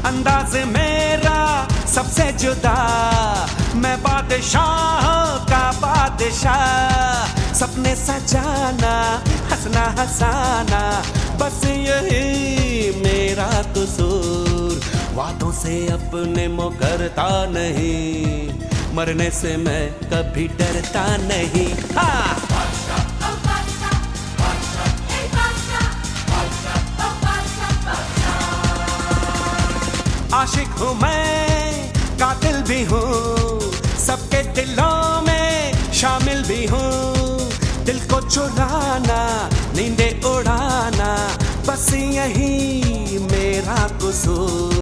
अंदाज मेरा सबसे जुदा, मैं बादशाह का बादशाह। सपने सजाना, हंसना हंसाना, बस यही मेरा कसूर। वादों से अपने मुकरता नहीं, मरने से मैं कभी डरता नहीं। हाँ। आशिक हूँ मैं, कातिल भी हूँ, सबके दिलों में शामिल भी हूँ। दिल को चुराना, नींदें उड़ाना, बस यही मेरा कसूर।